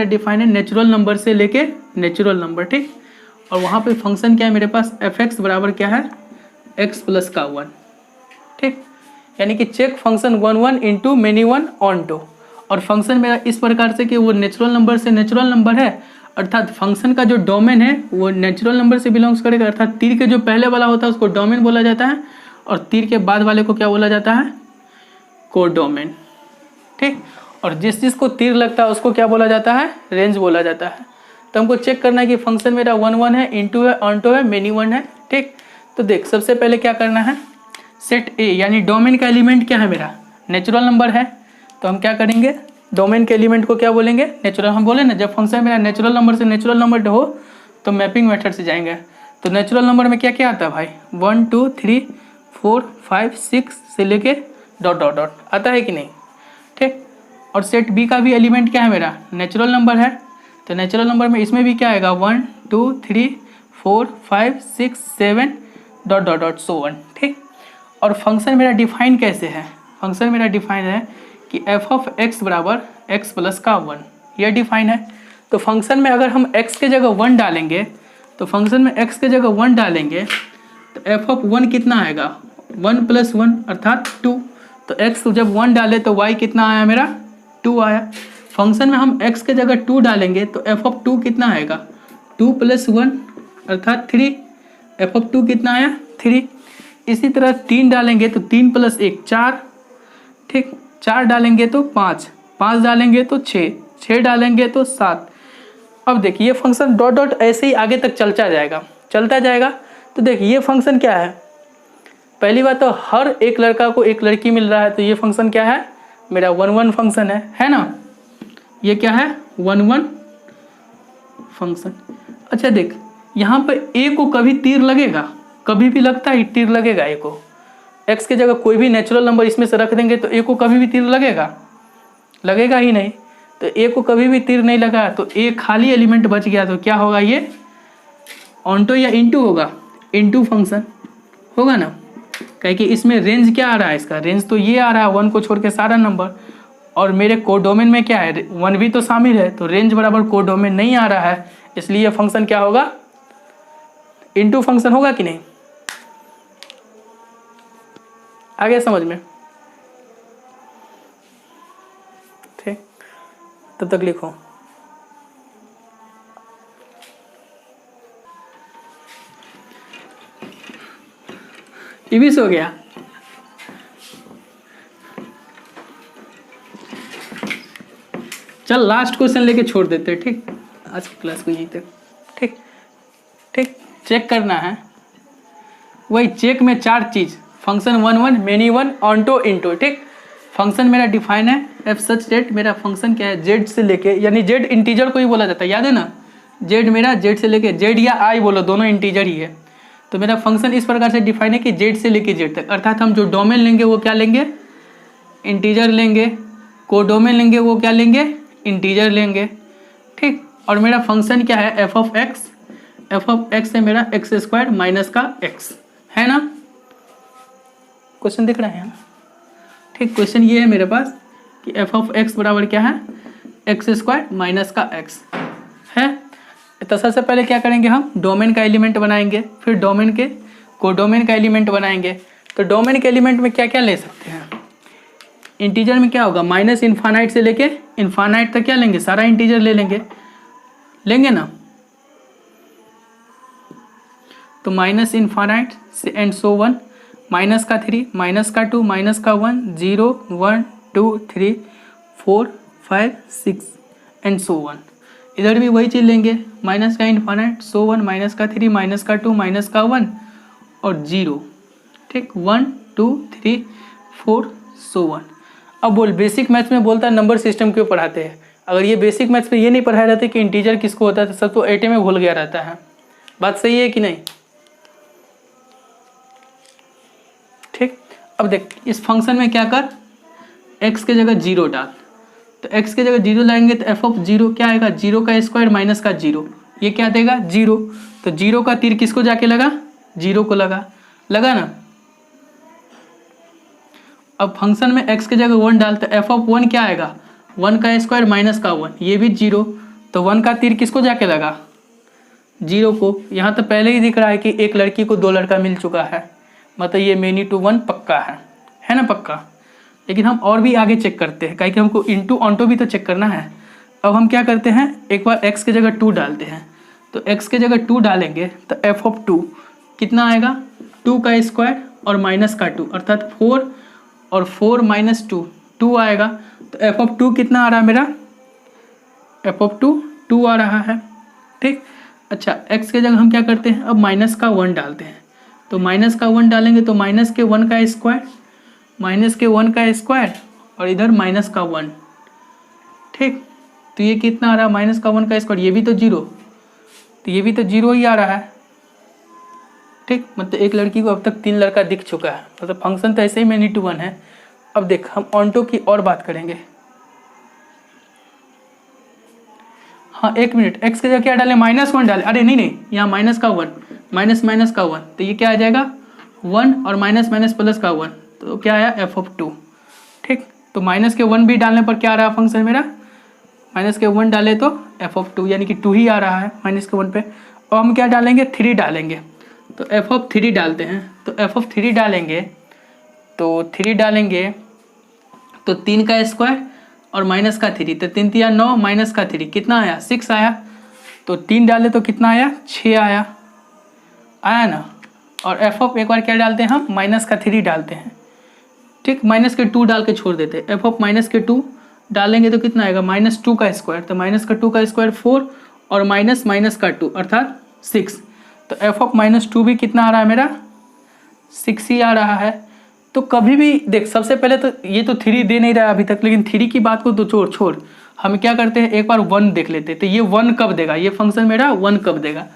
डिफाइन है नेचुरल नंबर से लेके नेचुरल नंबर। ठीक, और वहाँ पे फंक्शन क्या है मेरे पास, fx बराबर क्या है, x प्लस का 1। ठीक, यानी कि चेक फंक्शन 1 1 इंटू मेनी 1 ऑन2, और फंक्शन मेरा इस प्रकार से कि वो नेचुरल नंबर से नेचुरल नंबर है, अर्थात फंक्शन का जो डोमेन है वो नेचुरल नंबर से बिलोंग्स करेगा, अर्थात तीर के जो पहले वाला होता है उसको डोमेन बोला जाता है, और तीर के बाद वाले को क्या बोला जाता है, कोडोमेन। ठीक, और जिस चीज़ को तीर लगता है उसको क्या बोला जाता है, रेंज बोला जाता है। तो हमको चेक करना है कि फंक्शन मेरा 1 1 है, इन2 है, ऑन2 है, मेनी 1 है। ठीक, तो देख सबसे पहले क्या करना है, सेट ए यानी डोमेन का एलिमेंट क्या है मेरा, नेचुरल नंबर है, तो हम क्या करेंगे, डोमेन के एलिमेंट को क्या बोलेंगे, नेचुरल। हम बोले ना जब फंक्शन मेरा नेचुरल नंबर से नेचुरल नंबर हो तो मैपिंग मेथड से जाएंगे। तो नेचुरल नंबर में क्या क्या आता है भाई, 1 2 3 4 5 6 से लेके डॉट डॉट डॉट आता है कि नहीं। ठीक, और सेट बी का भी एलिमेंट क्या है मेरा, नेचुरल नंबर है, तो नेचुरल नंबर में इसमें भी क्या आएगा, 1 2 3 4 5 6 7 डॉट डॉट डॉट सो 1। ठीक, और फंक्शन मेरा डिफाइन कैसे है, फंक्शन मेरा डिफाइन है कि एफ ऑफ एक्स बराबर एक्स प्लस का 1, यह डिफाइन है। तो फंक्शन में अगर हम x के जगह 1 डालेंगे, तो फंक्शन में x के जगह 1 डालेंगे तो एफ ऑफ 1 कितना आएगा, 1 प्लस 1 अर्थात 2। तो x जब 1 डाले तो y कितना आया मेरा, 2 आया। फंक्शन में हम x के जगह 2 डालेंगे तो एफ ऑफ 2 कितना आएगा, 2 प्लस 1 अर्थात 3, एफ ऑफ 2 कितना आया, 3। इसी तरह 3 डालेंगे तो 3 प्लस 1 4। ठीक, 4 डालेंगे तो 5, 5 डालेंगे तो 6, 6 डालेंगे तो 7। अब देखिए ये फंक्शन डॉट डॉट ऐसे ही आगे तक चलता जाएगा। तो देखिए ये फंक्शन क्या है, पहली बात तो हर एक लड़का को एक लड़की मिल रहा है, तो ये फंक्शन क्या है मेरा 1 1 फंक्शन है ना। ये क्या है 1 1 फंक्शन। अच्छा देख यहाँ पर ए को कभी तीर लगेगा, कभी भी लगता है तीर लगेगा ए को, एक्स की जगह कोई भी नेचुरल नंबर इसमें से रख देंगे तो ए को कभी भी तीर लगेगा, लगेगा ही नहीं। तो ए को कभी भी तीर नहीं लगा तो ए खाली एलिमेंट बच गया, तो क्या होगा ये ऑन्टो या इनटू होगा, इनटू फंक्शन होगा ना, कहे कि इसमें रेंज क्या आ रहा है, इसका रेंज तो ये आ रहा है 1 को छोड़ के सारा नंबर, और मेरे कोडोमेन में क्या है 1 भी तो शामिल है, तो रेंज बराबर कोडोमेन नहीं आ रहा है, इसलिए फंक्शन क्या होगा इनटू फंक्शन होगा कि नहीं। आ गया समझ में, ठीक, तब तक लिखो। ये भी सो गया। चल लास्ट क्वेश्चन लेके छोड़ देते हैं, ठीक, आज की क्लास को यहीं तक, ठीक ठीक। चेक करना है, वही चेक में 4 चीज़, फंक्शन 1 1 मेनी 1 ऑन्टो इनटू, ठीक। फंक्शन मेरा डिफाइन है एफ सच डेट, मेरा फंक्शन क्या है जेड से लेके, यानी जेड इंटीजर को ही बोला जाता है, याद है ना, जेड मेरा जेड से लेके, जेड या आई बोलो दोनों इंटीजर ही है। तो मेरा फंक्शन इस प्रकार से डिफाइन है कि जेड से लेके जेड तक, अर्थात हम जो डोमेन लेंगे वो क्या लेंगे इंटीजर लेंगे, कोडोमेन लेंगे वो क्या लेंगे इंटीजर लेंगे, ठीक। और मेरा फंक्शन क्या है एफ ऑफ एक्स है मेरा एक्स स्क्वायर माइनस का एक्स, है ना। क्वेश्चन दिख रहा है ना, ठीक। क्वेश्चन ये है मेरे पास कि एफ ऑफ एक्स बराबर क्या है एक्स स्क्वायर माइनस का एक्स है। तो सबसे पहले क्या करेंगे हम डोमेन का एलिमेंट बनाएंगे, फिर डोमेन के कोडोमेन का एलिमेंट बनाएंगे। तो डोमेन के एलिमेंट में क्या क्या ले सकते हैं, इंटीजर में क्या होगा माइनस इन्फानाइट से लेके इन्फानाइट तक क्या लेंगे, सारा इंटीजर ले लेंगे ना। तो माइनस इन्फानाइट से एंड सो 1, माइनस का 3 माइनस का 2 माइनस का 1 0 1 2 3 4 5 6 एंड सो 1। इधर भी वही चीज़ लेंगे, माइनस का इन्फानाइट सो 1 माइनस का 3 माइनस का 2 माइनस का 1 और 0, ठीक 1 2 3 4 सो 1। अब बोल बेसिक मैथ्स में बोलता है नंबर सिस्टम क्यों पढ़ाते हैं, अगर ये बेसिक मैथ्स में ये नहीं पढ़ाया रहता कि इंटीजर किसको होता है तो सब तो एटे में भूल गया रहता है। बात सही है कि नहीं, ठीक। अब देख इस फंक्शन में क्या कर, x के जगह 0 डाल, तो x के जगह 0 लाएंगे तो एफ ऑफ 0 क्या आएगा 0 का स्क्वायर माइनस का 0, ये क्या देगा 0। तो 0 का तीर किसको जाके लगा 0 को लगा ना। अब फंक्शन में x के जगह 1 डाल तो एफ ऑफ 1 क्या आएगा 1 का स्क्वायर माइनस का 1, ये भी 0। तो 1 का तीर किसको जाके लगा 0 को। यहाँ तो पहले ही दिख रहा है कि एक लड़की को 2 लड़का मिल चुका है, मतलब ये मेनी टू 1 पक्का है ना पक्का। लेकिन हम और भी आगे चेक करते हैं, कि हमको इनटू ऑन्टो भी तो चेक करना है। अब हम क्या करते हैं एक बार x के जगह 2 डालते हैं, तो x के जगह 2 डालेंगे तो एफ ऑफ 2 कितना आएगा 2 का स्क्वायर और माइनस का 2 अर्थात 4 और 4 माइनस 2 आएगा। तो एफ ऑफ 2 कितना आ रहा है मेरा एफ ऑफ 2 आ रहा है, ठीक। अच्छा x के जगह हम क्या करते हैं अब माइनस का 1 डालते हैं, तो माइनस का 1 डालेंगे तो माइनस के 1 का स्क्वायर और इधर माइनस का 1, ठीक। तो ये कितना आ रहा है माइनस का 1 का स्क्वायर, ये भी तो 0, तो ये भी तो 0 ही आ रहा है, ठीक। मतलब एक लड़की को अब तक 3 लड़का दिख चुका है, मतलब फंक्शन तो ऐसे ही मेनी टू 1 है। अब देख हम ऑन्टो की और बात करेंगे। हाँ एक मिनट, x के जगह क्या डालें -1 डालें, अरे नहीं यहाँ माइनस का 1 माइनस का 1, तो ये क्या आ जाएगा 1 और माइनस प्लस का 1, तो क्या आया एफ ऑफ 2, ठीक। तो माइनस के 1 भी डालने पर क्या आ रहा है फंक्शन मेरा माइनस के 1 डाले तो एफ ऑफ 2 यानी कि 2 ही आ रहा है माइनस के 1 पे। और हम क्या डालेंगे 3 डालेंगे, तो एफ ऑफ 3 डालते हैं। तो एफ ऑफ 3 डालेंगे तो 3 का स्क्वायर और माइनस का 3, तो 3 3 9 माइनस का 3 कितना आया 6 आया। तो 3 डाले तो कितना आया 6 आया ना। और एफ ऑफ एक बार क्या डालते हैं हम माइनस का 3 डालते हैं, ठीक। माइनस के 2 डाल के छोड़ देते हैं, एफ ऑफ माइनस के 2 डालेंगे तो कितना आएगा -2 का स्क्वायर, तो माइनस का 2 का स्क्वायर 4 और माइनस का 2 अर्थात 6। तो एफ ऑफ -2 भी कितना आ रहा है मेरा 6 ही आ रहा है। तो कभी भी देख सबसे पहले तो ये तो 3 दे नहीं रहा है अभी तक, लेकिन 3 की बात को तो छोड़ हम क्या करते हैं, एक बार 1 देख लेते हैं। तो ये 1 कब देगा, ये फंक्शन मेरा 1 कब देगा,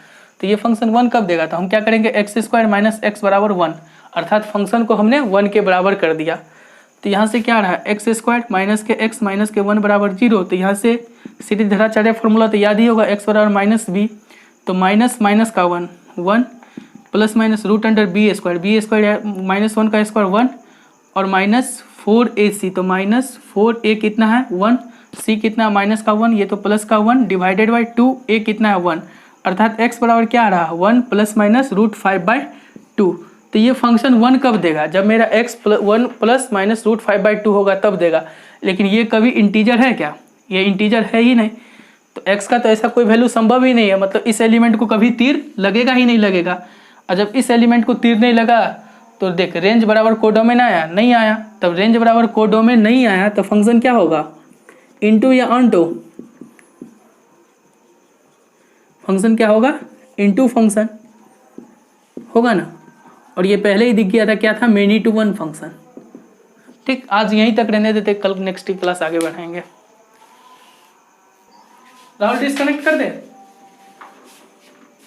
तो ये फंक्शन 1 कब देगा, तो हम क्या करेंगे, एक्स स्क्वायर माइनस एक्स बराबर 1, अर्थात फंक्शन को हमने 1 के बराबर कर दिया। तो यहाँ से क्या आ रहा है, एक्स स्क्वायर माइनस के एक्स माइनस के 1 बराबर 0। तो यहाँ से सीधी धराचार्य फॉर्मूला तो याद ही होगा, एक्स बराबर माइनस बी, तो माइनस माइनस का 1 1 plus minus root under B square minus 1 का स्क्वायर 1 और माइनस 4ac, तो माइनस 4a कितना है 1, c कितना माइनस का 1, ये तो प्लस का 1 डिवाइडेड बाई 2, a कितना है 1, अर्थात x बराबर क्या आ रहा है 1 प्लस माइनस रूट 5/2। तो ये फंक्शन 1 कब देगा, जब मेरा x 1 प्लस माइनस रूट 5/2 होगा तब देगा। लेकिन ये कभी इंटीजर है क्या, ये इंटीजर है ही नहीं, तो x का तो ऐसा कोई वैल्यू संभव ही नहीं है, मतलब इस एलिमेंट को कभी तीर लगेगा ही नहीं लगेगा। और जब इस एलिमेंट को तीर नहीं लगा तो देख रेंज बराबर कोडोमेन आया, नहीं आया, तब रेंज बराबर कोडोमेन नहीं आया तो फंक्शन क्या होगा, इनटू या ऑनटू, फंक्शन क्या होगा, इनटू फंक्शन होगा ना। और ये पहले ही दिख गया था, क्या था, मेनी टू वन फंक्शन। ठीक, आज यहीं तक रहने देते, कल नेक्स्ट क्लास आगे बढ़ाएंगे। राहुल डिस्कनेक्ट कर दे।